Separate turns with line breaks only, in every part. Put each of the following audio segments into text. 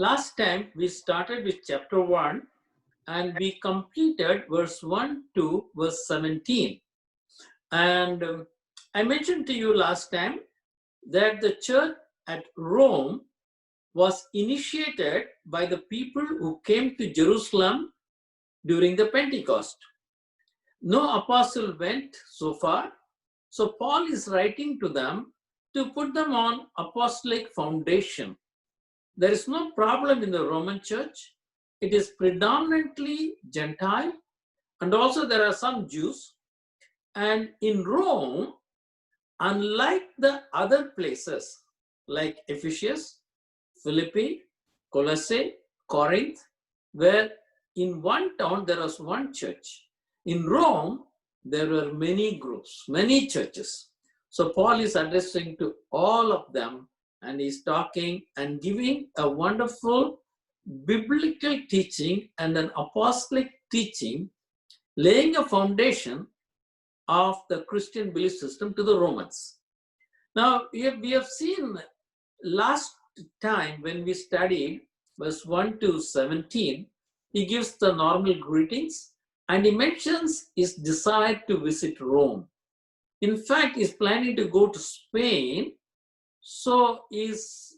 Last time we started with chapter 1 and we completed verse 1 to verse 17. And I mentioned to you last time that the church at Rome was initiated by the people who came to Jerusalem during the Pentecost. No apostle went so far, so Paul is writing to them to put them on apostolic foundation. There is no problem in the Roman church. It is predominantly Gentile, and also there are some Jews. And in Rome, unlike the other places like Ephesus, Philippi, Colossae, Corinth, where in one town there was one church, in Rome there were many groups, many churches. So Paul is addressing to all of them, and he's talking and giving a wonderful biblical teaching and an apostolic teaching, laying a foundation of the Christian belief system to the Romans. Now, we have seen last time when we studied verse 1 to 17, he gives the normal greetings and he mentions his desire to visit Rome. In fact, he's planning to go to Spain, so he's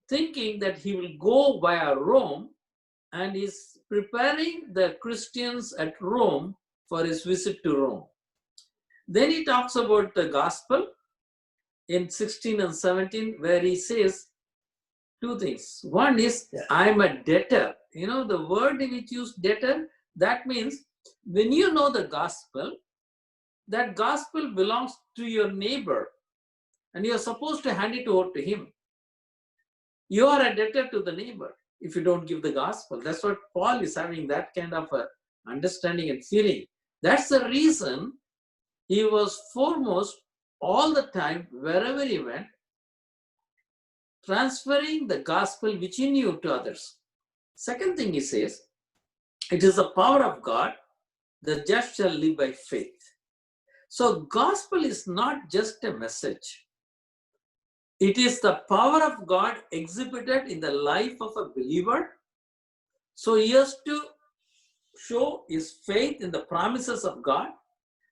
thinking that he will go via Rome and is preparing the Christians at Rome for his visit to Rome. Then he talks about the gospel in 16 and 17, where he says two things. One is, I'm a debtor. You know, the word which used debtor, that means when you know the gospel, that gospel belongs to your neighbor and you're supposed to hand it over to him. You are a debtor to the neighbor if you don't give the gospel. That's what Paul is having, that kind of a understanding and feeling. That's the reason he was foremost all the time, wherever he went, transferring the gospel which he knew to others. Second thing he says, it is the power of God, the just shall live by faith. So gospel is not just a message. It is the power of God exhibited in the life of a believer. So he has to show his faith in the promises of God.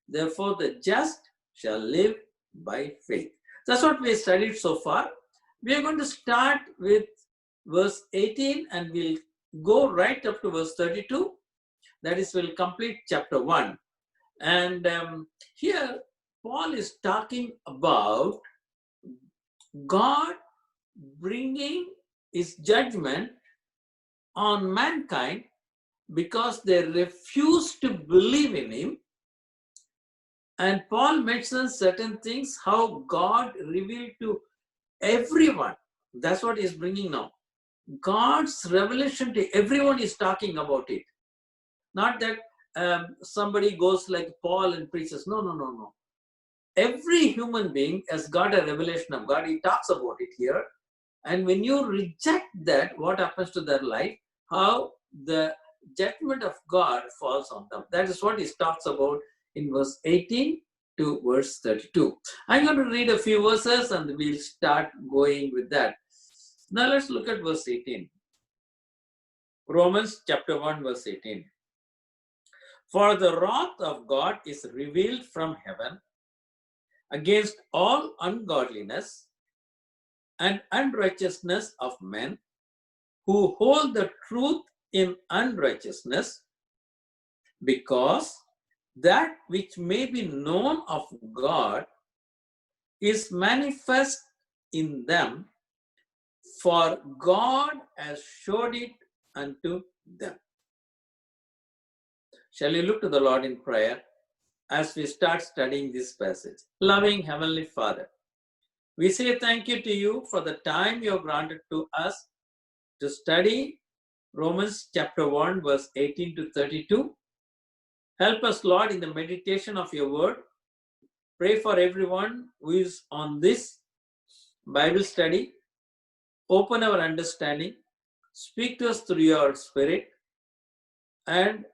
Therefore, the just shall live by faith. That's what we studied so far. We are going to start with verse 18 and we'll go right up to verse 32. That is, we'll complete chapter 1. And here, Paul is talking about God bringing his judgment on mankind because they refuse to believe in him. And Paul mentions certain things, how God revealed to everyone. That's what he's bringing now. God's revelation to everyone is talking about it. Not that somebody goes like Paul and preaches. No. Every human being has got a revelation of God. He talks about it here. And when you reject that, what happens to their life? How the judgment of God falls on them. That is what he talks about in verse 18 to verse 32. I'm going to read a few verses and we'll start going with that. Now let's look at verse 18. Romans chapter 1 verse 18. For the wrath of God is revealed from heaven against all ungodliness and unrighteousness of men who hold the truth in unrighteousness, because that which may be known of God is manifest in them, for God has showed it unto them. Shall we look to the Lord in prayer as we start studying this passage? Loving Heavenly Father, we say thank you to you for the time you have granted to us to study Romans chapter 1 verse 18 to 32. Help us, Lord, in the meditation of your word. Pray for everyone who is on this Bible study. Open our understanding. Speak to us through your Spirit and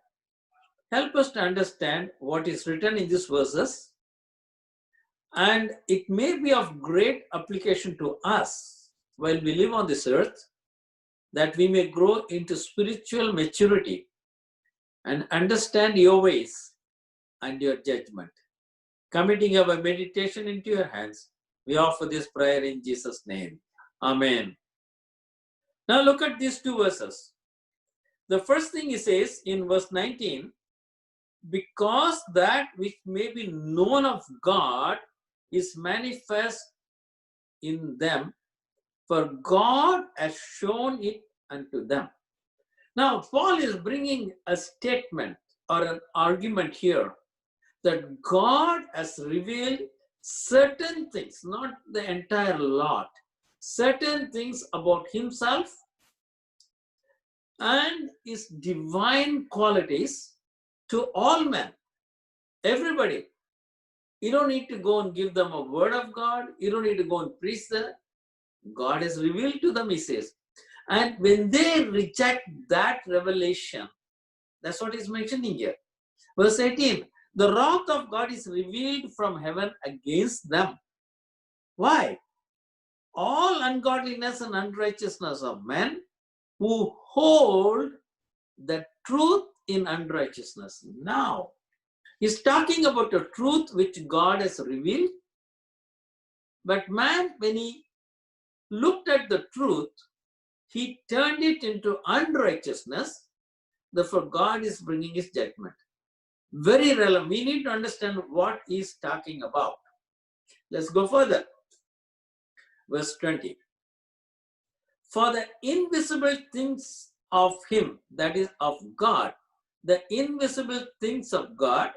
help us to understand what is written in these verses. And it may be of great application to us while we live on this earth. that we may grow into spiritual maturity and understand your ways and your judgment. Committing our meditation into your hands, we offer this prayer in Jesus' name. Amen. Now look at these two verses. The first thing he says in verse 19, because that which may be known of God is manifest in them, for God has shown it unto them. Now, Paul is bringing a statement or an argument here that God has revealed certain things, not the entire lot, certain things about himself and his divine qualities to all men, everybody. You don't need to go and give them a word of God. You don't need to go and preach that. God has revealed to them, he says. And when they reject that revelation, that's what is mentioning here. Verse 18, the wrath of God is revealed from heaven against them. Why? All ungodliness and unrighteousness of men who hold the truth in unrighteousness. Now, he's talking about a truth which God has revealed. But man, when he looked at the truth, he turned it into unrighteousness. Therefore, God is bringing his judgment. Very relevant. We need to understand what he's talking about. Let's go further. Verse 20. For the invisible things of him, that is of God, the invisible things of God,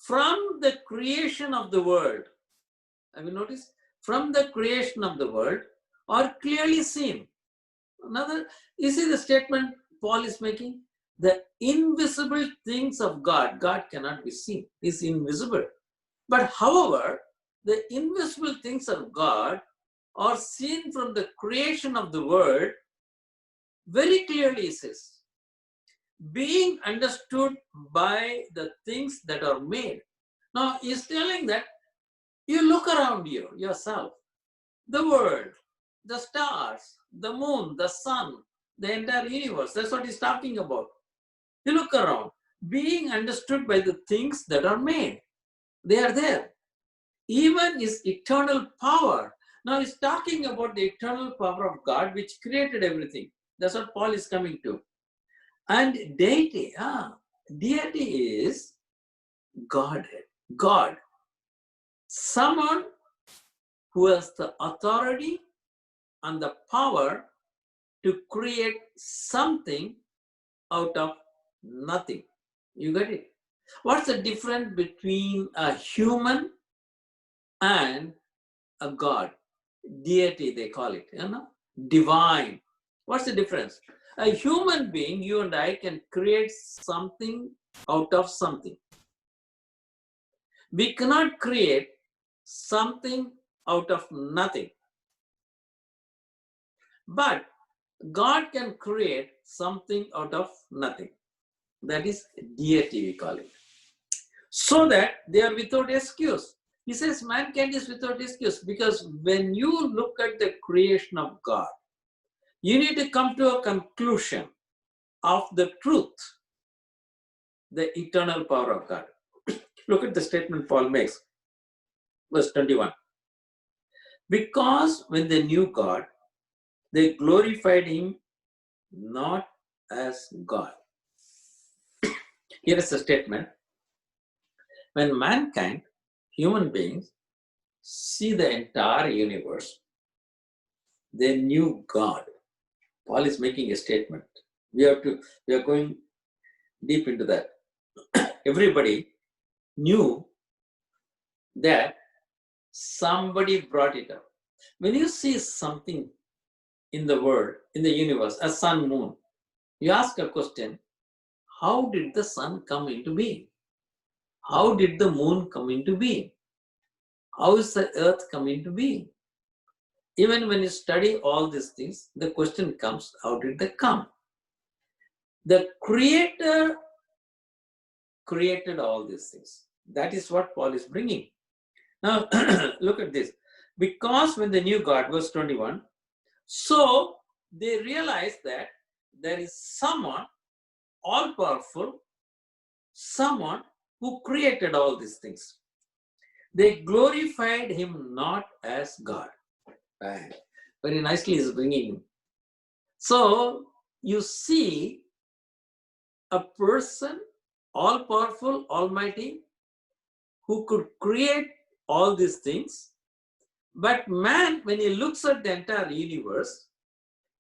from the creation of the world, have you noticed? From the creation of the world are clearly seen. Another, you see the statement Paul is making? The invisible things of God, God cannot be seen, is invisible. But however, the invisible things of God are seen from the creation of the world, very clearly it says, being understood by the things that are made. Now he's telling that you look around you yourself, the world, the stars, the moon, the sun, the entire universe. That's what he's talking about. You look around, being understood by the things that are made. They are there. Even his eternal power. Now he's talking about the eternal power of God which created everything. That's what Paul is coming to. And deity, deity is Godhead, God. Someone who has the authority and the power to create something out of nothing. You get it? What's the difference between a human and a God? Deity, they call it, divine. What's the difference? A human being, you and I, can create something out of something. We cannot create something out of nothing. But God can create something out of nothing. That is deity, we call it. So that they are without excuse. He says mankind is without excuse because when you look at the creation of God, you need to come to a conclusion of the truth, the eternal power of God. Look at the statement Paul makes. Verse 21. Because when they knew God, they glorified him not as God. Here is a statement. When mankind, human beings, see the entire universe, they knew God. Paul is making a statement. We are going deep into that. Everybody knew that somebody brought it up. When you see something in the world, in the universe, a sun, moon, you ask a question, how did the sun come into being? How did the moon come into being? How is the earth come into being? Even when you study all these things, the question comes, how did they come? The Creator created all these things. That is what Paul is bringing. Now, look at this. Because when they knew God, verse 21, So they realized that there is someone all-powerful, someone who created all these things. They glorified him not as God. Right. Very nicely is bringing him. So you see a person, all-powerful, almighty, who could create all these things. But man, when he looks at the entire universe,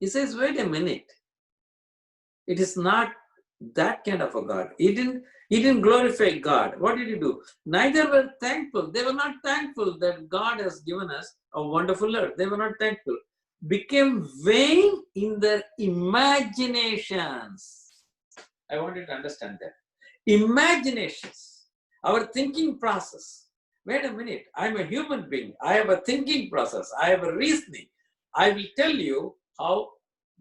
he says, wait a minute. It is not that kind of a God. He didn't glorify God. What did he do? Neither were thankful. They were not thankful that God has given us a wonderful earth. They were not thankful. Became vain in their imaginations. I want you to understand that. Imaginations, our thinking process. Wait a minute, I'm a human being. I have a thinking process. I have a reasoning. I will tell you how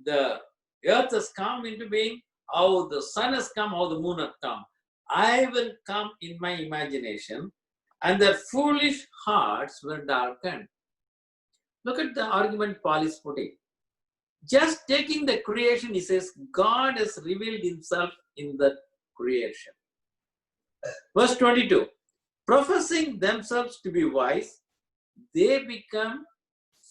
the earth has come into being, how the sun has come, how the moon has come. I will come in my imagination, and their foolish hearts were darkened. Look at the argument Paul is putting. Just taking the creation, he says, God has revealed himself in the creation. Verse 22, professing themselves to be wise, they become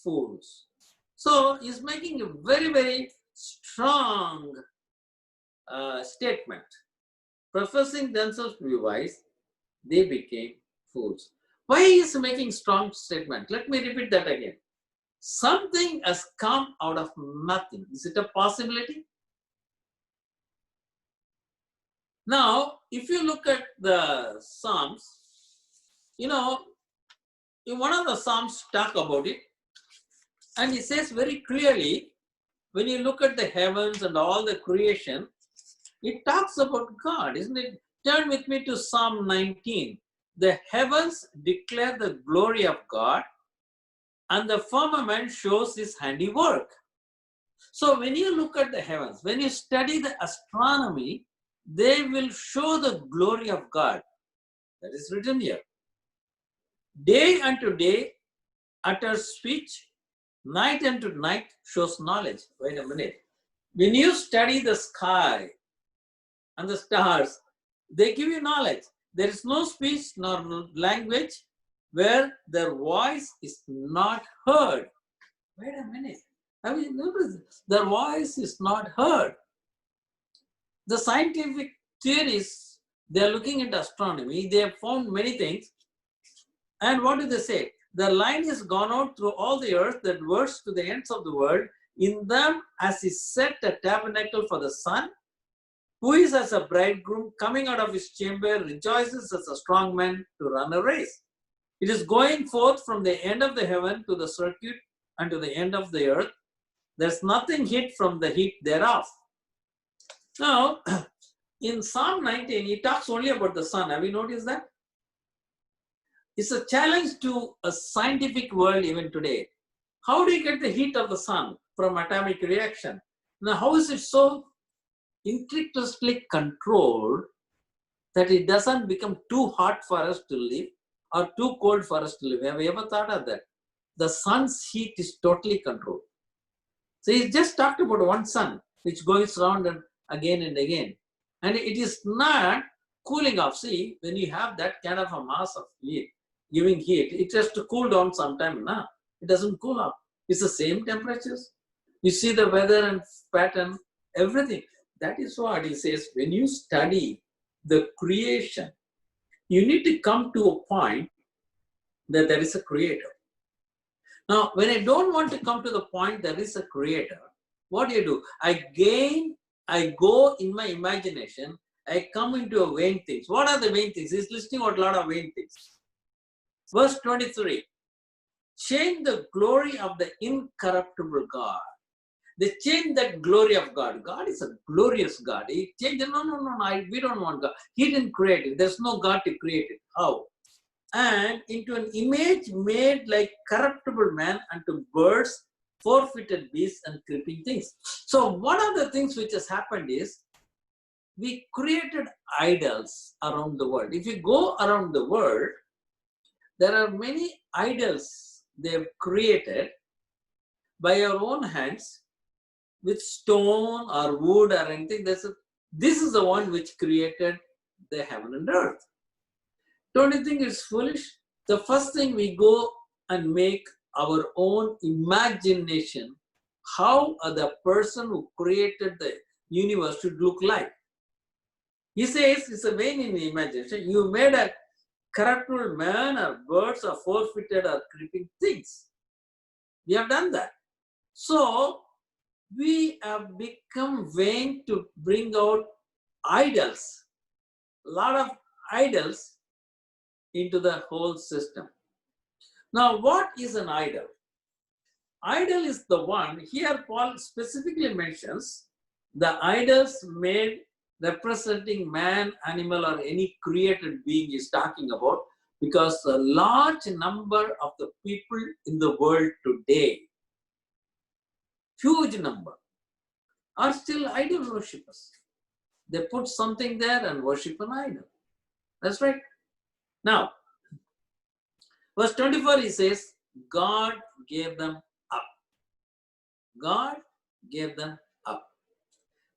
fools. So he's making a very, very strong statement. Professing themselves to be wise, they became fools. Why is he making strong statement? Let me repeat that again. Something has come out of nothing. Is it a possibility? Now, if you look at the Psalms, in one of the Psalms talk about it, and it says very clearly, when you look at the heavens and all the creation, it talks about God, isn't it? Turn with me to Psalm 19. The heavens declare the glory of God, and the firmament shows his handiwork. So when you look at the heavens, when you study the astronomy, they will show the glory of God. That is written here. Day unto day utters speech, night unto night shows knowledge. Wait a minute. When you study the sky and the stars, they give you knowledge. There is no speech nor language where their voice is not heard. Wait a minute. Have you noticed? Their voice is not heard. The scientific theories, they are looking at astronomy. They have found many things. And what do they say? The line is gone out through all the earth that works to the ends of the world. In them, as he set a tabernacle for the sun, who is as a bridegroom coming out of his chamber, rejoices as a strong man to run a race. It is going forth from the end of the heaven to the circuit and to the end of the earth. There's nothing hid from the heat thereof. Now, in Psalm 19, he talks only about the sun. Have you noticed that? It's a challenge to a scientific world even today. How do you get the heat of the sun from atomic reaction? Now, how is it so intricately controlled that it doesn't become too hot for us to live or too cold for us to live? Have you ever thought of that? The sun's heat is totally controlled. So he just talked about one sun which goes around and again. And it is not cooling off. See, when you have that kind of a mass of heat, giving heat, it has to cool down sometime. No, it doesn't cool off. It's the same temperatures. You see the weather and pattern, everything. That is what he says. When you study the creation, you need to come to a point that there is a creator. Now, when I don't want to come to the point there is a creator, what do? I go in my imagination, I come into a vain things. What are the vain things? He's listing out a lot of vain things. Verse 23, change the glory of the incorruptible God. They change that glory of God. God is a glorious God. He changed, we don't want God. He didn't create it. There's no God to create it. How? And into an image made like corruptible man, unto birds, four-footed beasts, and creeping things. So one of the things which has happened is we created idols around the world. If you go around the world, there are many idols they've created, by our own hands with stone or wood or anything. This is the one which created the heaven and earth. Don't you think it's foolish? The first thing we go and make our own imagination how the person who created the universe should look like. He says it's a vain in the imagination. You made a corruptible man or birds or four-footed or creeping things. We have done that. So we have become vain to bring out idols, a lot of idols into the whole system. Now, what is an idol? Idol is the one, here Paul specifically mentions the idols made representing man, animal, or any created being is talking about, because a large number of the people in the world today, huge number, are still idol worshippers. They put something there and worship an idol. That's right. Now, verse 24, he says, God gave them up. God gave them up.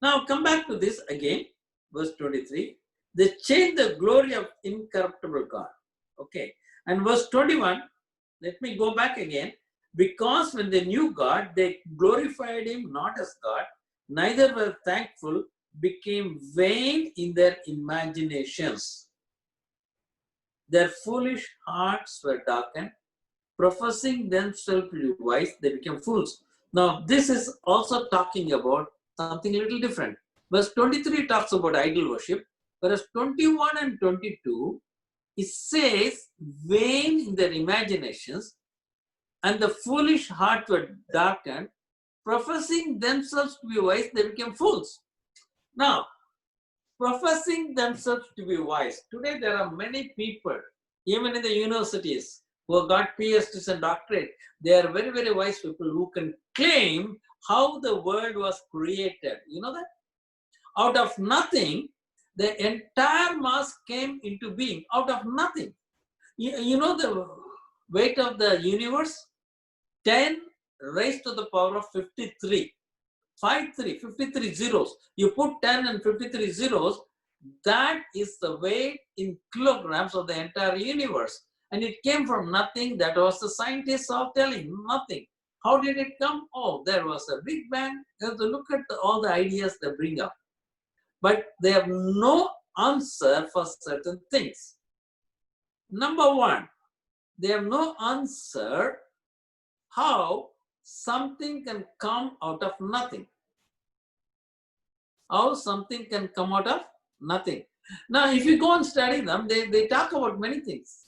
Now, come back to this again, verse 23. They changed the glory of incorruptible God. Okay. And verse 21, let me go back again. Because when they knew God, they glorified him not as God, neither were thankful, became vain in their imaginations. Their foolish hearts were darkened, professing themselves to be wise, they became fools. Now, this is also talking about something a little different. Verse 23 talks about idol worship, whereas 21 and 22, it says, vain in their imaginations, and the foolish hearts were darkened, professing themselves to be wise, they became fools. Now, professing themselves to be wise. Today, there are many people, even in the universities, who have got PhDs and doctorate. They are very, very wise people who can claim how the world was created. You know that? Out of nothing, the entire mass came into being. Out of nothing. You know the weight of the universe? 10 raised to the power of 53. 53 zeros. You put 10 and 53 zeros, that is the weight in kilograms of the entire universe. And it came from nothing. That was the scientists are telling, nothing. How did it come? Oh, there was a big bang. You have to look at all the ideas they bring up. But they have no answer for certain things. Number one, they have no answer how something can come out of nothing. How something can come out of nothing. Now, if you go and study them, they talk about many things.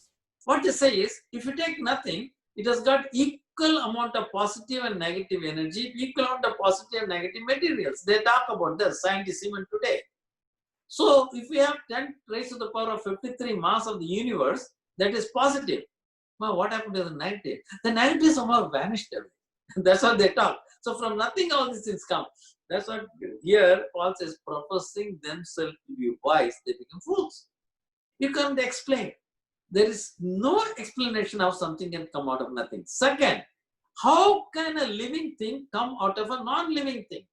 What they say is, if you take nothing, it has got equal amount of positive and negative energy, equal amount of positive and negative materials. They talk about the scientists even today. So, if we have 10 raised to the power of 53 mass of the universe, that is positive. Well, what happened to the negative? The negative somehow vanished away. That's what they talk. So from nothing all these things come. That's what here Paul says, professing themselves to be wise, they become fools. You can't explain. There is no explanation how something can come out of nothing. Second, how can a living thing come out of a non-living thing?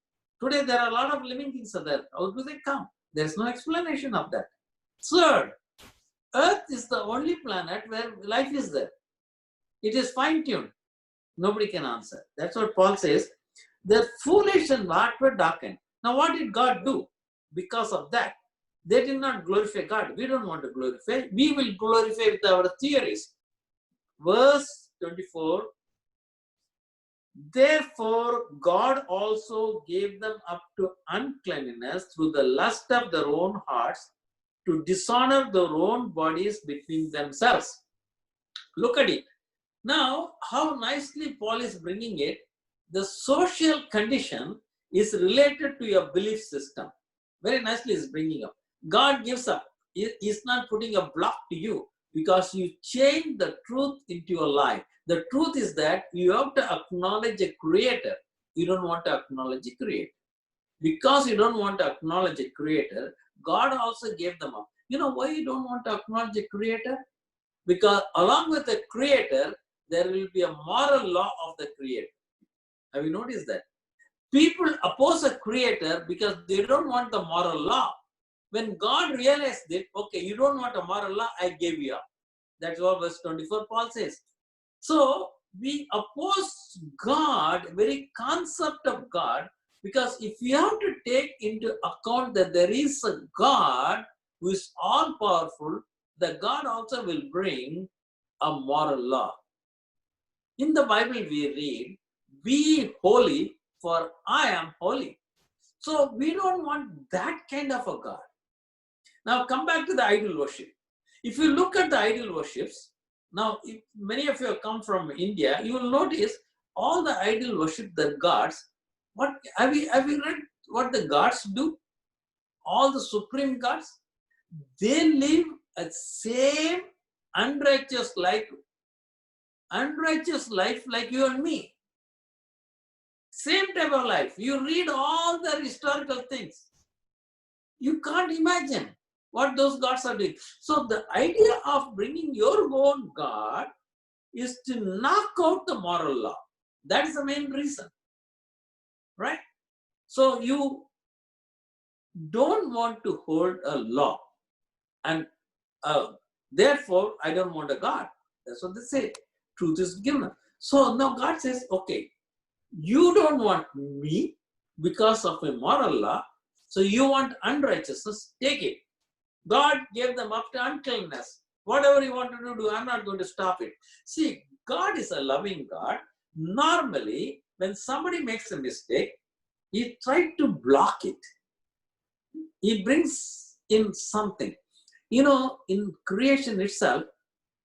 Today there are a lot of living things are there. How do they come? There is no explanation of that. Third, Earth is the only planet where life is there. It is fine-tuned. Nobody can answer. That's what Paul says. The foolish and heart were darkened. Now, what did God do? Because of that, they did not glorify God. We don't want to glorify. We will glorify with our theories. Verse 24. Therefore, God also gave them up to uncleanness through the lust of their own hearts, to dishonor their own bodies between themselves. Look at it. Now, how nicely Paul is bringing it. The social condition is related to your belief system. Very nicely is bringing up. God gives up. He is not putting a block to you because you change the truth into your life. The truth is that you have to acknowledge a creator. You don't want to acknowledge a creator. Because you don't want to acknowledge a creator, God also gave them up. You know why you don't want to acknowledge a creator? Because along with the creator, there will be a moral law of the creator. Have you noticed that? People oppose a creator because they don't want the moral law. When God realized it, okay, you don't want a moral law, I gave you up. That's what verse 24 Paul says. So we oppose God, very concept of God, because if you have to take into account that there is a God who is all powerful, the God also will bring a moral law. In the Bible we read, be holy for I am holy. So we don't want that kind of a God. Now come back to the idol worship. If you look at the idol worships, now if many of you have come from India, you will notice all the idol worship, the gods. What have you read what the gods do? All the supreme gods, they live a same unrighteous life like you and me. Same type of life. You read all the historical things. You can't imagine what those gods are doing. So the idea of bringing your own God is to knock out the moral law. That is the main reason. Right? So you don't want to hold a law. And therefore, I don't want a God. That's what they say. Truth is given. So now God says, okay, you don't want me because of a moral law. So you want unrighteousness, take it. God gave them up to uncleanness. Whatever you want to do, I'm not going to stop it. See, God is a loving God. Normally, when somebody makes a mistake, he tries to block it. He brings in something. You know, in creation itself,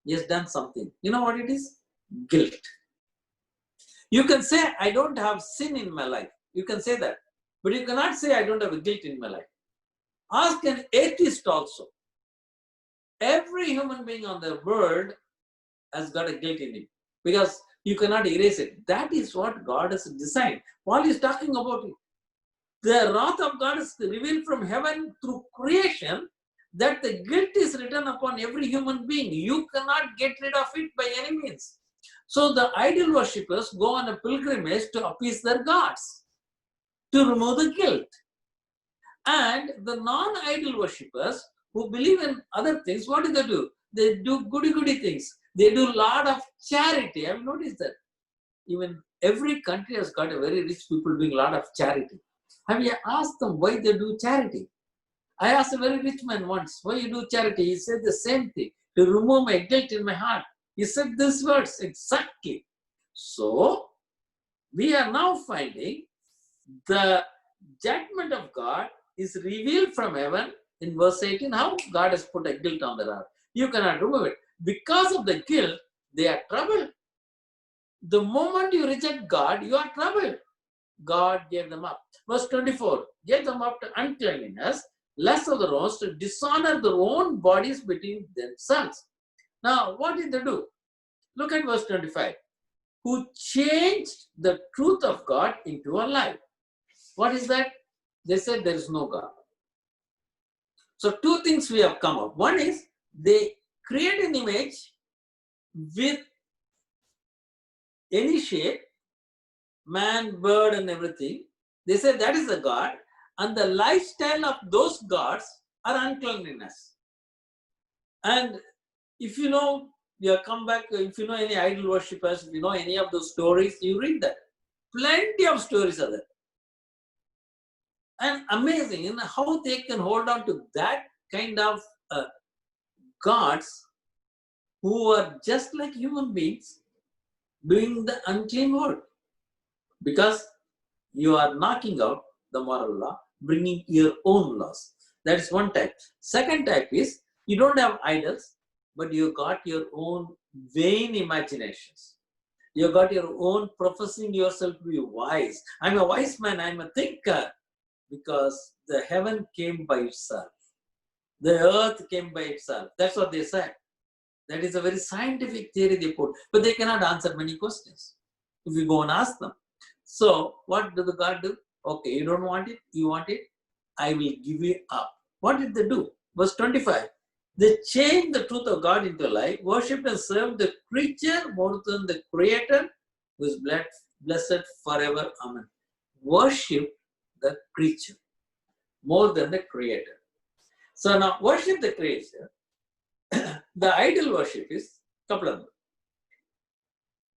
he has done something. You know what it is? Guilt. You can say, I don't have sin in my life. You can say that. But you cannot say, I don't have a guilt in my life. Ask an atheist also. Every human being on the world has got a guilt in him. Because you cannot erase it. That is what God has designed. Paul is talking about it. The wrath of God is revealed from heaven through creation, that the guilt is written upon every human being. You cannot get rid of it by any means. So the idol worshippers go on a pilgrimage to appease their gods, to remove the guilt. And the non-idol worshippers who believe in other things, what do? They do goody things. They do a lot of charity. Have you noticed that? Even every country has got a very rich people doing a lot of charity. Have you asked them why they do charity? I asked a very rich man once, why you do charity? He said the same thing, to remove my guilt in my heart. He said these words exactly. So, we are now finding the judgment of God is revealed from heaven in verse 18. How God has put a guilt on their heart. You cannot remove it. Because of the guilt, they are troubled. The moment you reject God, you are troubled. God gave them up. Verse 24, gave them up to uncleanness, lust of the rose, to dishonor their own bodies between themselves. Now, what did they do? Look at verse 25. Who changed the truth of God into a lie. What is that? They said there is no God. So two things we have come up. One is they create an image with any shape, man, bird and everything. They say that is a God, and the lifestyle of those gods are uncleanliness. And if you know, you come back, if you know any idol worshippers, if you know any of those stories, you read that. Plenty of stories are there. And amazing in how they can hold on to that kind of gods who are just like human beings doing the unclean work. Because you are knocking out the moral law, bringing your own laws. That is one type. Second type is, you don't have idols, but you got your own vain imaginations. You got your own professing yourself to be wise. I'm a wise man, I'm a thinker. Because the heaven came by itself. The earth came by itself. That's what they said. That is a very scientific theory they put. But they cannot answer many questions if you go and ask them. So, what did the God do? Okay, you don't want it, you want it, I will give you up. What did they do? Verse 25. They changed the truth of God into a lie, worshipped and served the creature more than the Creator, whose blood blessed forever. Amen. Worship the creature more than the creator. So now worship the creature. The idol worship is a couple of them.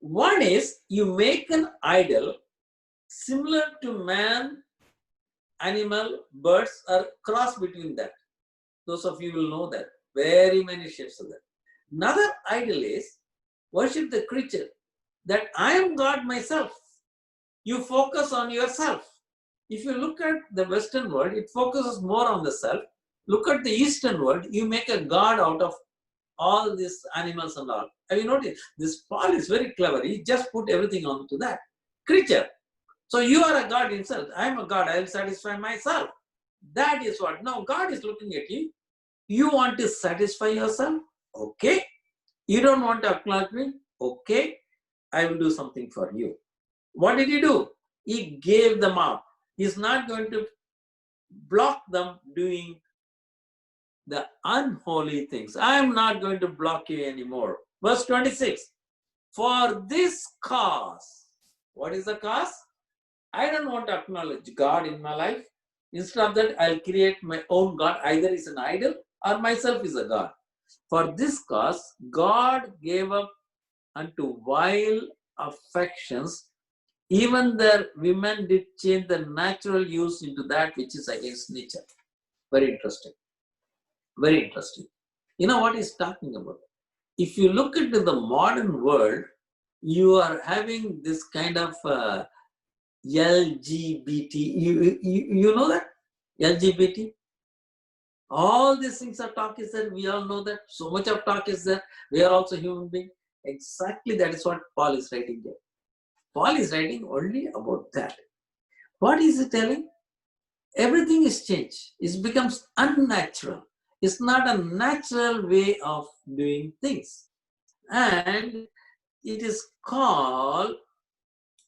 One is you make an idol similar to man, animal, birds, or cross between that. Those of you will know that. Very many shapes of that. Another idol is worship the creature, that I am God myself. You focus on yourself. If you look at the Western world, it focuses more on the self. Look at the Eastern world, you make a God out of all these animals and all. Have you noticed? This Paul is very clever. He just put everything onto that creature. So you are a God himself. I am a God. I will satisfy myself. That is what. Now God is looking at you. You want to satisfy yourself? Okay. You don't want to acknowledge me? Okay. I will do something for you. What did he do? He gave them up. He's not going to block them doing the unholy things. I am not going to block you anymore. Verse 26. For this cause. What is the cause? I don't want to acknowledge God in my life. Instead of that, I'll create my own God. Either is an idol or myself is a God. For this cause, God gave up unto vile affections. Even their women did change the natural use into that which is against nature. Very interesting. Very interesting. You know what he's talking about? If you look into the modern world, you are having this kind of LGBT. You know that? LGBT? All these things are talk is there. We all know that. So much of talk is there. We are also human beings. Exactly that is what Paul is writing here. Paul is writing only about that. What is he telling? Everything is changed. It becomes unnatural. It's not a natural way of doing things. And it is called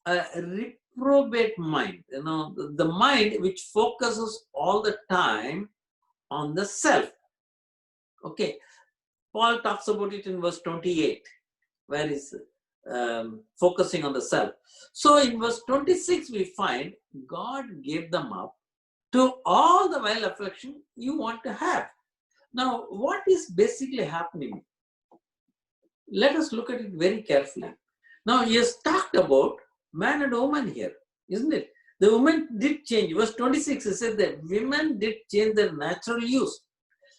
a reprobate mind. You know, the mind which focuses all the time on the self. Okay. Paul talks about it in verse 28, where he's focusing on the self. So in verse 26, we find God gave them up to all the vile affection you want to have. Now, what is basically happening? Let us look at it very carefully. Now, he has talked about man and woman here, isn't it? The woman did change. Verse 26, he said that women did change their natural use.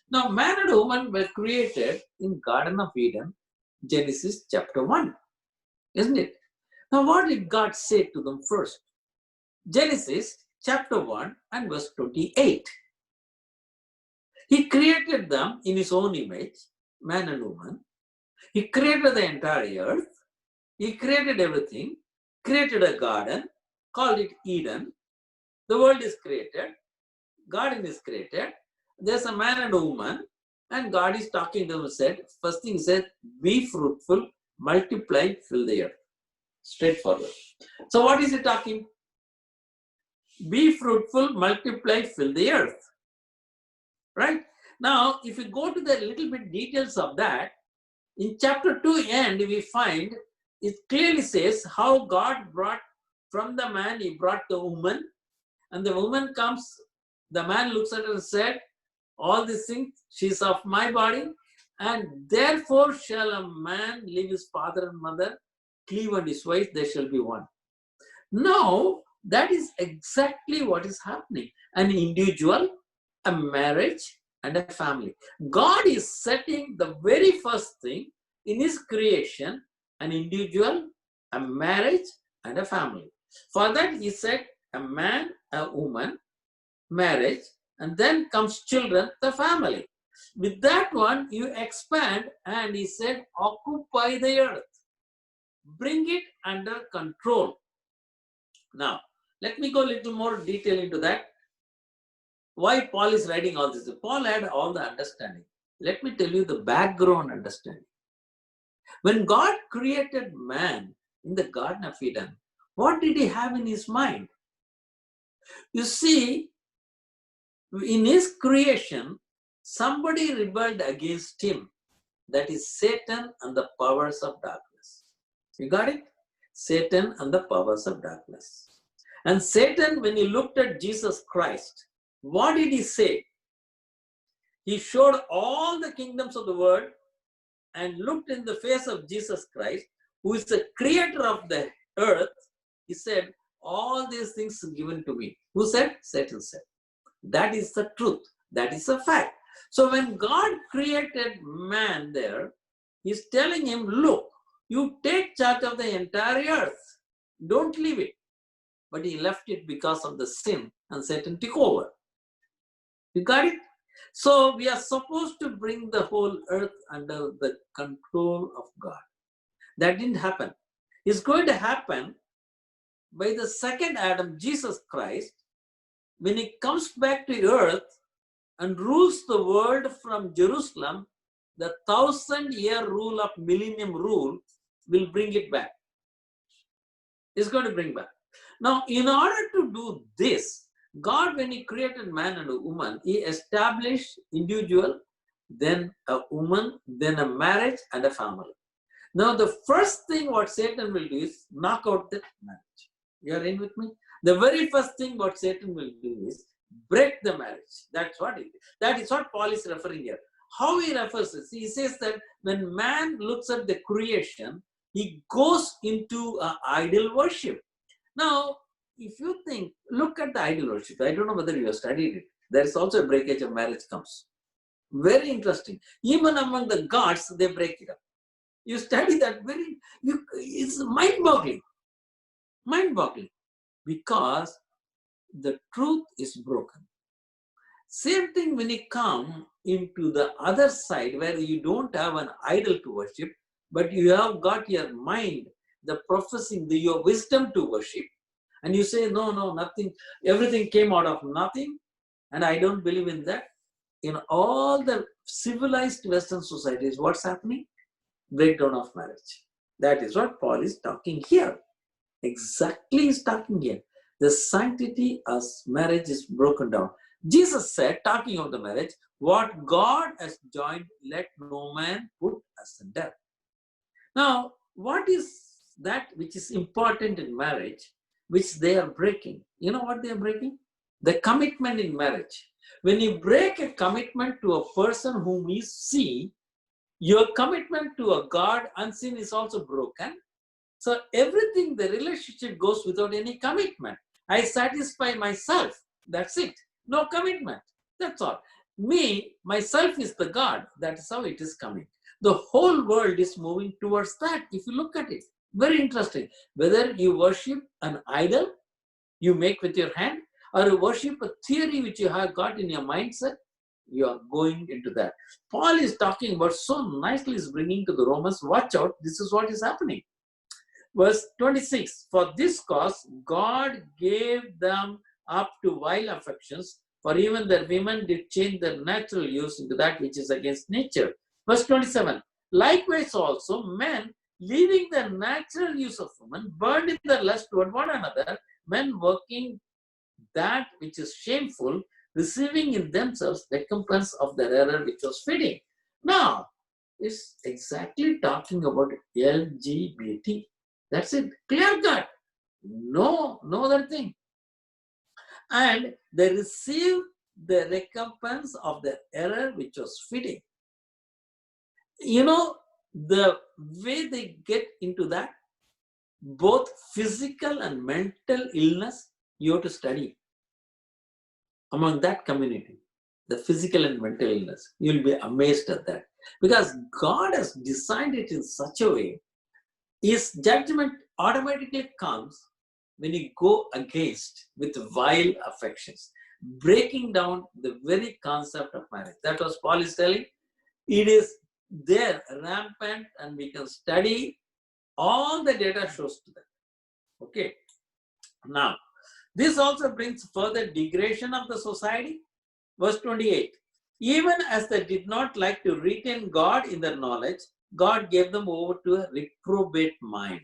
Now, man and woman were created in Garden of Eden, Genesis chapter 1, isn't it? Now, what did God say to them first? Genesis chapter 1 and verse 28. He created them in his own image, man and woman. He created the entire earth. He created everything, created a garden, called it Eden. The world is created, garden is created. There's a man and a woman, and God is talking to them. Said, first thing he said, be fruitful, multiply, fill the earth. Straightforward. So what is he talking? Be fruitful, multiply, fill the earth. Right? Now, if you go to the little bit details of that, in chapter 2 end, we find it clearly says how God brought from the man, he brought the woman, and the woman comes, the man looks at her and said, all these things, she's of my body, and therefore shall a man leave his father and mother, cleave unto his wife, they shall be one. Now, that is exactly what is happening. An individual, a marriage, and a family. God is setting the very first thing in his creation, an individual, a marriage, and a family. For that, he said a man, a woman, marriage, and then comes children, the family. With that one, you expand, and he said, occupy the earth. Bring it under control. Now, let me go a little more detail into that. Why Paul is writing all this? Paul had all the understanding. Let me tell you the background understanding. When God created man in the Garden of Eden, what did he have in his mind? You see, in his creation, somebody rebelled against him. That is Satan and the powers of darkness. You got it? Satan and the powers of darkness. And Satan, when he looked at Jesus Christ, what did he say? He showed all the kingdoms of the world and looked in the face of Jesus Christ, who is the creator of the earth. He said, all these things are given to me. Who said? Satan said. That is the truth. That is a fact. So when God created man there, he's telling him, look, you take charge of the entire earth. Don't leave it. But he left it because of the sin, and Satan took over. You got it? So we are supposed to bring the whole earth under the control of God. That didn't happen. It's going to happen by the second Adam, Jesus Christ, when he comes back to earth and rules the world from Jerusalem. The 1,000-year rule of millennium rule will bring it back. It's going to bring back. Now, in order to do this, God, when he created man and a woman, he established individual, then a woman, then a marriage and a family. Now, the first thing what Satan will do is knock out the marriage. You are in with me? The very first thing what Satan will do is break the marriage. That's what it is. That is what Paul is referring here. How he refers it? He says that when man looks at the creation, he goes into idol worship. Now, if you think, look at the idol worship. I don't know whether you have studied it. There is also a breakage of marriage comes. Very interesting. Even among the gods, they break it up. You study that it's mind-boggling. Mind-boggling. Because the truth is broken. Same thing when you come into the other side where you don't have an idol to worship, but you have got your mind, the professing, your wisdom to worship, and you say, no, nothing, everything came out of nothing, and I don't believe in that. In all the civilized Western societies, what's happening? Breakdown of marriage. That is what Paul is talking here. Exactly he's talking here. The sanctity of marriage is broken down. Jesus said, talking of the marriage, what God has joined, let no man put asunder. Now, what is that which is important in marriage, which they are breaking? You know what they are breaking? The commitment in marriage. When you break a commitment to a person whom you see, your commitment to a God unseen is also broken. So everything, the relationship goes without any commitment. I satisfy myself. That's it. No commitment. That's all. Me, myself is the God. That is how it is coming. The whole world is moving towards that. If you look at it, very interesting. Whether you worship an idol you make with your hand, or you worship a theory which you have got in your mindset, you are going into that. Paul is talking about so nicely, is bringing to the Romans, watch out, this is what is happening. Verse 26, for this cause God gave them up to vile affections, for even the women did change their natural use into that which is against nature. Verse 27, likewise also men, leaving the natural use of women, burned in their lust toward one another, men working that which is shameful, receiving in themselves recompense of their error which was fitting. Now, it's exactly talking about LGBT. That's it. Clear cut. No other thing. And they receive the recompense of the error which was fitting. You know, the way they get into that, both physical and mental illness, you have to study among that community. The physical and mental illness. You'll be amazed at that. Because God has designed it in such a way, his judgment automatically comes when you go against with vile affections, breaking down the very concept of marriage. That was Paul is telling. It is there, rampant, and we can study. All the data shows to that. Okay. Now, this also brings further degradation of the society. Verse 28. Even as they did not like to retain God in their knowledge, God gave them over to a reprobate mind.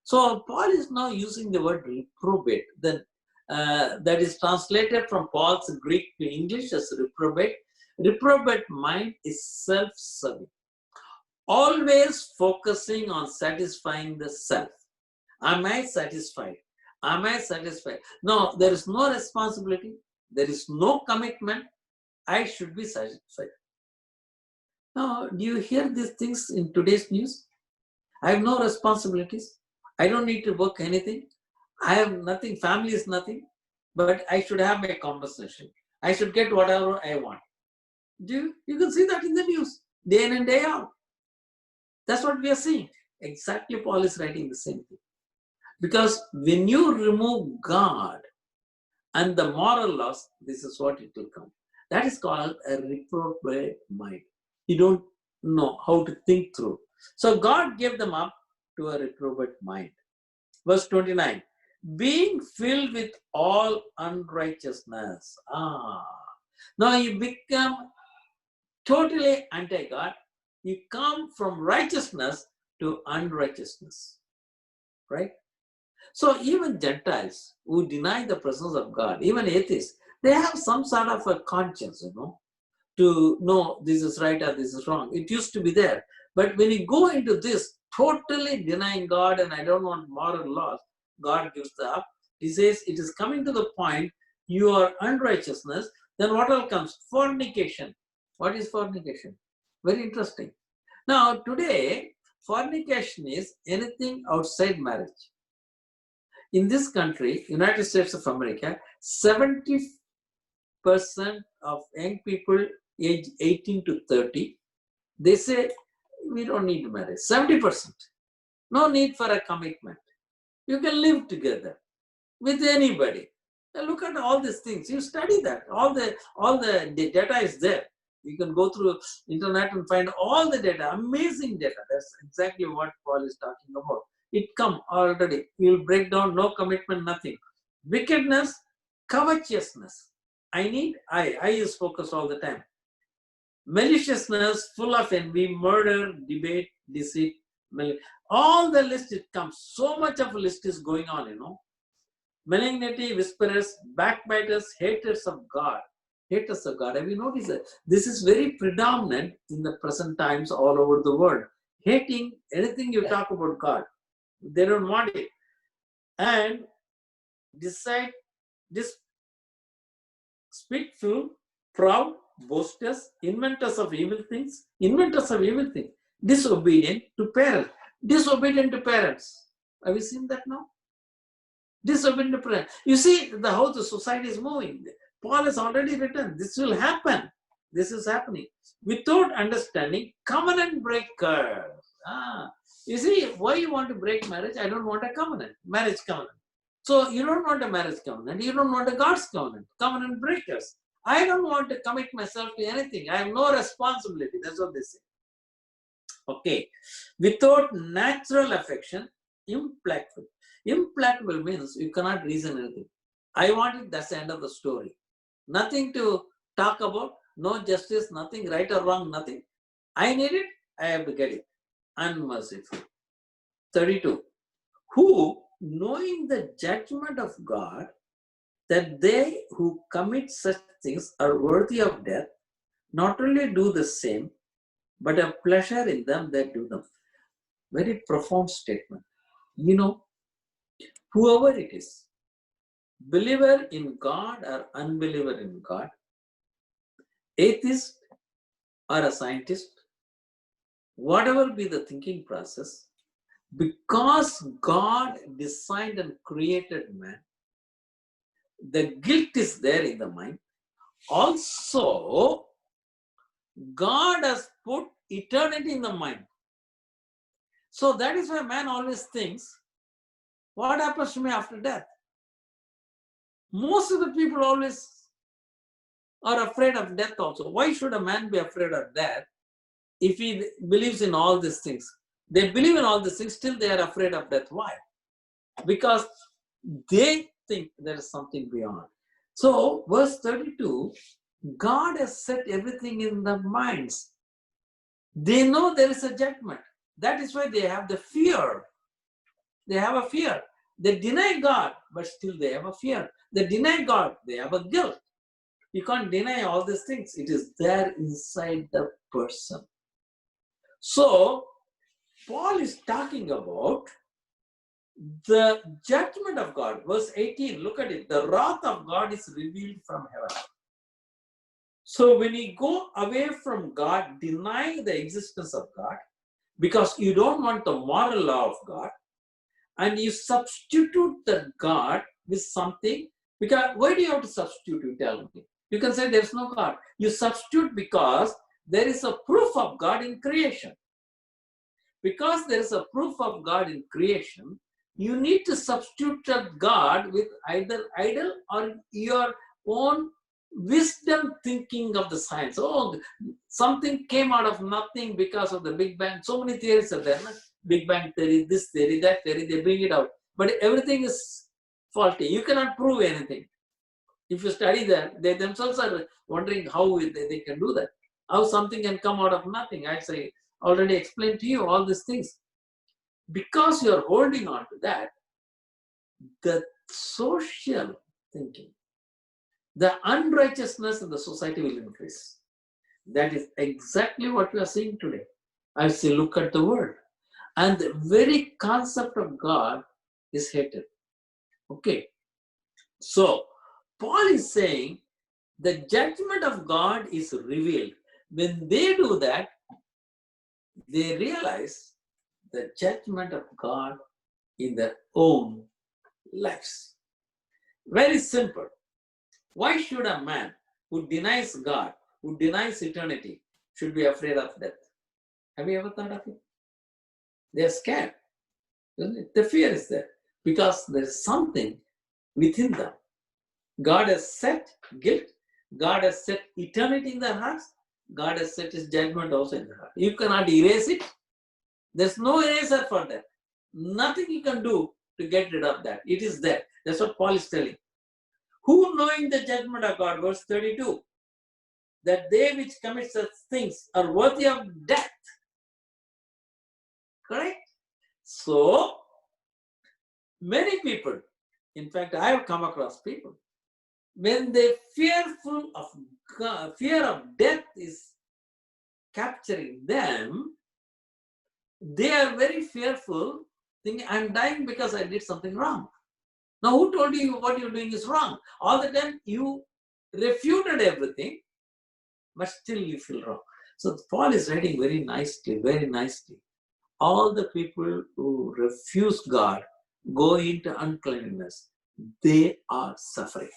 So Paul is now using the word reprobate. Then that is translated from Paul's Greek to English as reprobate. Reprobate mind is self-serving, always focusing on satisfying the self. Am I satisfied? Am I satisfied? No, there is no responsibility. There is no commitment. I should be satisfied. Now, do you hear these things in today's news? I have no responsibilities. I don't need to work anything. I have nothing. Family is nothing. But I should have my compensation. I should get whatever I want. You can see that in the news day in and day out. That's what we are seeing. Exactly, Paul is writing the same thing. Because when you remove God and the moral laws, this is what it will come. That is called a reprobate mind. You don't know how to think through. So God gave them up to a reprobate mind. Verse 29, being filled with all unrighteousness. Now you become totally anti-God. You come from righteousness to unrighteousness, right? So even Gentiles who deny the presence of God, even atheists, they have some sort of a conscience, to know this is right or this is wrong. It used to be there. But when you go into this, totally denying God and I don't want moral laws, God gives up. He says it is coming to the point you are unrighteousness. Then what all comes? Fornication. What is fornication? Very interesting. Now today, fornication is anything outside marriage. In this country, United States of America, 70% of young people age 18 to 30, they say, we don't need marriage. 70%. No need for a commitment. You can live together with anybody. And look at all these things. You study that. All the data is there. You can go through internet and find all the data. Amazing data. That's exactly what Paul is talking about. It come already. You'll break down, no commitment, nothing. Wickedness, covetousness. I is focused all the time. Maliciousness, full of envy, murder, debate, deceit, all the list it comes. So much of a list is going on, Malignity, whisperers, backbiters, haters of God. Haters of God. Have you noticed that? This is very predominant in the present times all over the world. Hating anything you talk about God. They don't want it. And despiteful, proud, boasters, inventors of evil things, disobedient to parents. Disobedient to parents. Have you seen that now? Disobedient to parents. You see how the society is moving. Paul has already written, this will happen. This is happening. Without understanding, covenant breakers. You see, why you want to break marriage? I don't want a covenant, marriage covenant. So you don't want a marriage covenant. You don't want a God's covenant. Covenant breakers. I don't want to commit myself to anything. I have no responsibility. That's what they say. Okay. Without natural affection, implacable. Implacable means you cannot reason anything. I want it, that's the end of the story. Nothing to talk about, no justice, nothing, right or wrong, nothing. I need it, I have to get it. Unmerciful. 32. Who, knowing the judgment of God, that they who commit such things are worthy of death, not only do the same, but have pleasure in them that do them. Very profound statement. Whoever it is, believer in God or unbeliever in God, atheist or a scientist, whatever be the thinking process, because God designed and created man, the guilt is there in the mind. Also, God has put eternity in the mind. So that is why man always thinks, what happens to me after death? Most of the people always are afraid of death also. Why should a man be afraid of death if he believes in all these things? They believe in all these things, still they are afraid of death. Why? Because they think there is something beyond. So, verse 32, God has set everything in their minds. They know there is a judgment. That is why they have the fear. They have a fear. They deny God, but still they have a fear. They deny God, they have a guilt. You can't deny all these things. It is there inside the person. So, Paul is talking about The judgment of God, verse 18, look at it. The wrath of God is revealed from heaven. So when you go away from God, denying the existence of God, because you don't want the moral law of God, and you substitute the God with something, because why do you have to substitute, you tell me? You can say there's no God. You substitute because there is a proof of God in creation. Because there is a proof of God in creation, you need to substitute that God with either idol or your own wisdom thinking of the science. Oh, something came out of nothing because of the Big Bang. So many theories are there. Big Bang theory, this theory, that theory, they bring it out. But everything is faulty. You cannot prove anything. If you study that, they themselves are wondering how they can do that. How something can come out of nothing. I say, already explained to you all these things. Because you are holding on to that, the social thinking, the unrighteousness in the society will increase. That is exactly what we are seeing today. I say, look at the world. And the very concept of God is hated. Okay. So, Paul is saying the judgment of God is revealed. When they do that, they realize the judgment of God in their own lives. Very simple. Why should a man who denies God, who denies eternity, should be afraid of death? Have you ever thought of it? They are scared. Isn't it? The fear is there because there is something within them. God has set guilt. God has set eternity in their hearts. God has set his judgment also in their heart. You cannot erase it. There's no eraser for that. Nothing you can do to get rid of that. It is there. That's what Paul is telling. Who knowing the judgment of God, verse 32, that they which commit such things are worthy of death. Correct? So, many people, in fact, I have come across people, when they fearful of God, fear of death is capturing them, they are very fearful, thinking, I'm dying because I did something wrong. Now, who told you what you're doing is wrong? All the time you refuted everything, but still you feel wrong. So Paul is writing very nicely, very nicely. All the people who refuse God, go into uncleanness, they are suffering.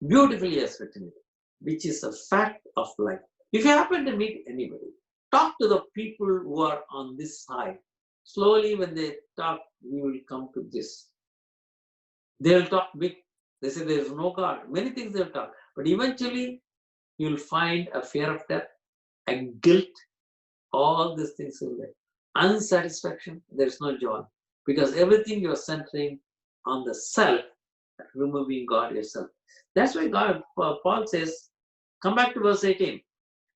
Beautifully he has written it, which is a fact of life. If you happen to meet anybody, talk to the people who are on this side. Slowly when they talk, you will come to this. They'll talk big. They say there is no God. Many things they'll talk. But eventually, you'll find a fear of death, a guilt, all these things will be. Unsatisfaction, there is no joy. Because everything you're centering on the self, removing God yourself. That's why Paul says, come back to verse 18.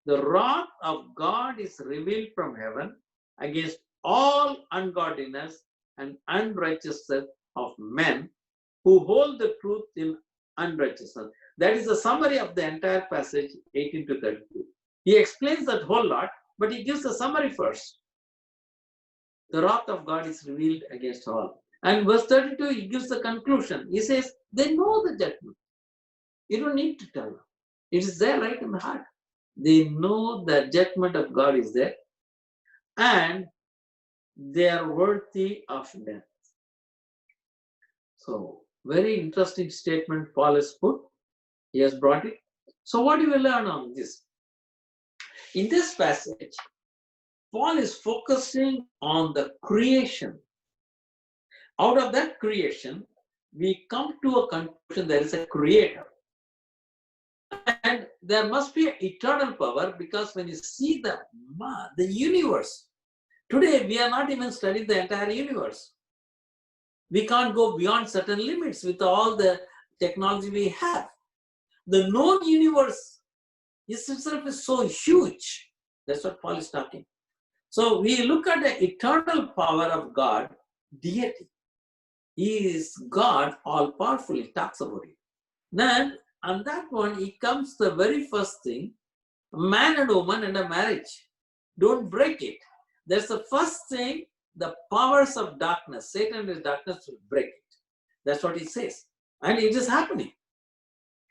The wrath of God is revealed from heaven against all ungodliness and unrighteousness of men who hold the truth in unrighteousness. That is the summary of the entire passage, 18 to 32. He explains that whole lot, but he gives the summary first. The wrath of God is revealed against all. And verse 32, he gives the conclusion. He says, they know the judgment. You don't need to tell them. It is there right in the heart. They know the judgment of God is there, and they are worthy of death. So, very interesting statement Paul has put. He has brought it. So, what do we learn on this? In this passage, Paul is focusing on the creation. Out of that creation, we come to a conclusion there is a creator. And there must be an eternal power, because when you see the universe, today we are not even studying the entire universe. We can't go beyond certain limits with all the technology we have. The known universe itself is so huge. That's what Paul is talking. So we look at the eternal power of God, deity. He is God, all powerful. He talks about it. Then on that one, it comes the very first thing, man and woman and a marriage. Don't break it. That's the first thing the powers of darkness, Satan is darkness, will break it. That's what he says. And it is happening.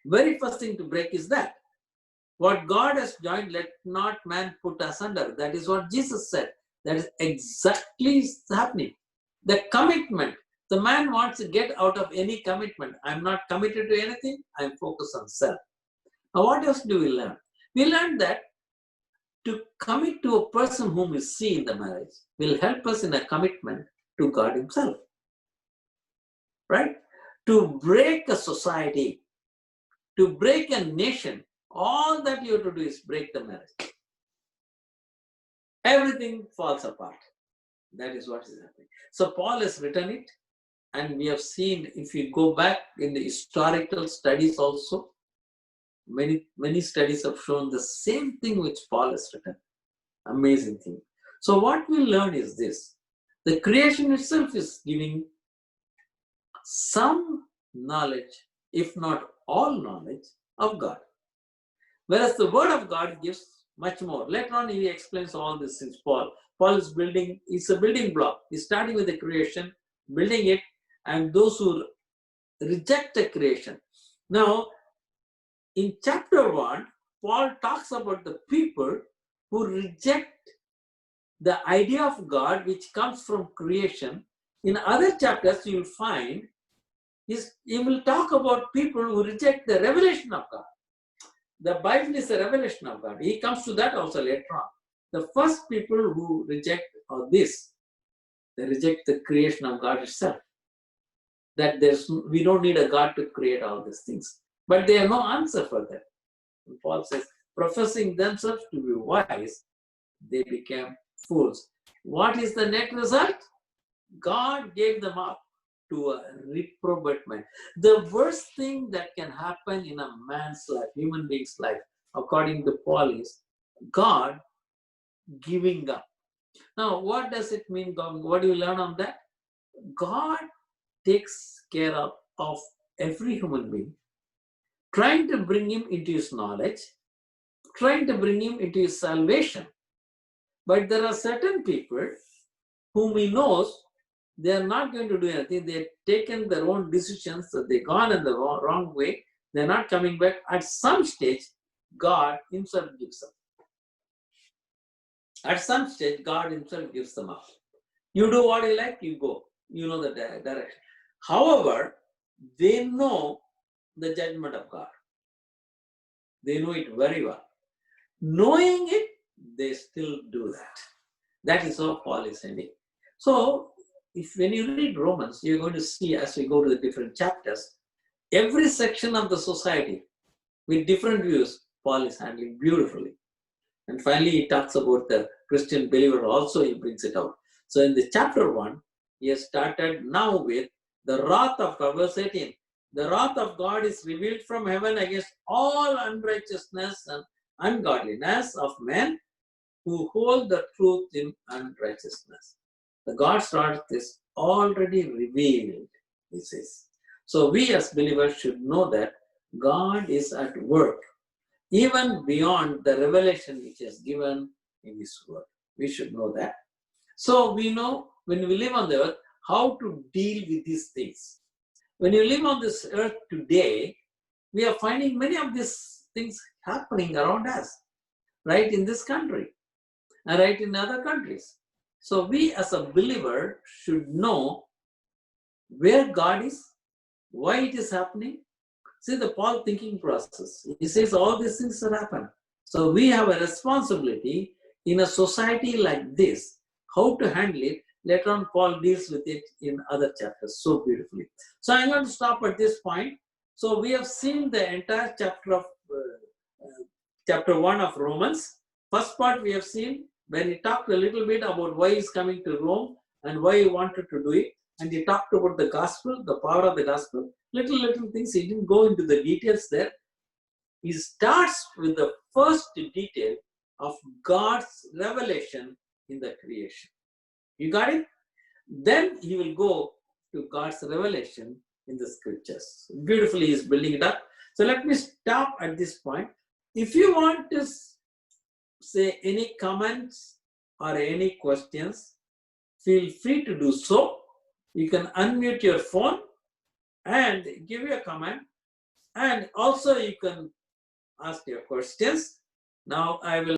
Very first thing to break is that. What God has joined, let not man put asunder. That is what Jesus said. That is exactly happening. The commitment. The man wants to get out of any commitment. I'm not committed to anything. I'm focused on self. Now, what else do we learn? We learned that to commit to a person whom we see in the marriage will help us in a commitment to God himself. Right? To break a society, to break a nation, all that you have to do is break the marriage. Everything falls apart. That is what is happening. So Paul has written it, and we have seen, if you go back in the historical studies also, many studies have shown the same thing which Paul has written. Amazing thing. So what we learn is this. The creation itself is giving some knowledge, if not all knowledge, of God. Whereas the word of God gives much more. Later on, he explains all this things. Paul is building, it's a building block. He's starting with the creation, building it, and those who reject the creation. Now, in chapter 1, Paul talks about the people who reject the idea of God which comes from creation. In other chapters, you will find he will talk about people who reject the revelation of God. The Bible is a revelation of God. He comes to that also later on. The first people who reject this, they reject the creation of God itself. That we don't need a God to create all these things. But they have no answer for that. And Paul says, professing themselves to be wise, they became fools. What is the net result? God gave them up to a reprobate mind. The worst thing that can happen in a man's life, human being's life, according to Paul, is God giving up. Now, what does it mean? God, what do you learn on that? God takes care of every human being, trying to bring him into his knowledge, trying to bring him into his salvation. But there are certain people whom he knows they are not going to do anything. They've taken their own decisions, that they've gone in the wrong way. They're not coming back. At some stage, God himself gives up. At some stage, God himself gives them up. You do what you like, you go. You know the direction. However, they know the judgment of God. They know it very well. Knowing it, they still do that. That is how Paul is ending. So, when you read Romans, you're going to see as we go to the different chapters, every section of the society with different views, Paul is handling beautifully. And finally, he talks about the Christian believer also, he brings it out. So in the chapter 1, he has started now with the wrath of God, verse 18. The wrath of God is revealed from heaven against all unrighteousness and ungodliness of men who hold the truth in unrighteousness. The God's wrath is already revealed, he says. So we as believers should know that God is at work, even beyond the revelation which is given in his word. We should know that. So we know when we live on the earth, how to deal with these things. When you live on this earth today, we are finding many of these things happening around us, right in this country and right in other countries. So we as a believer should know where God is, why it is happening. See the Paul thinking process. He says all these things have happened. So we have a responsibility in a society like this, how to handle it. Later on, Paul deals with it in other chapters so beautifully. So I'm going to stop at this point. So we have seen the entire chapter of chapter 1 of Romans. First part we have seen when he talked a little bit about why he's coming to Rome and why he wanted to do it. And he talked about the gospel, the power of the gospel, little things. He didn't go into the details there. He starts with the first detail of God's revelation in the creation. You got it? Then he will go to God's revelation in the scriptures. Beautifully, he's building it up. So let me stop at this point. If you want to say any comments or any questions, feel free to do so. You can unmute your phone and give your comment, and also you can ask your questions. Now I will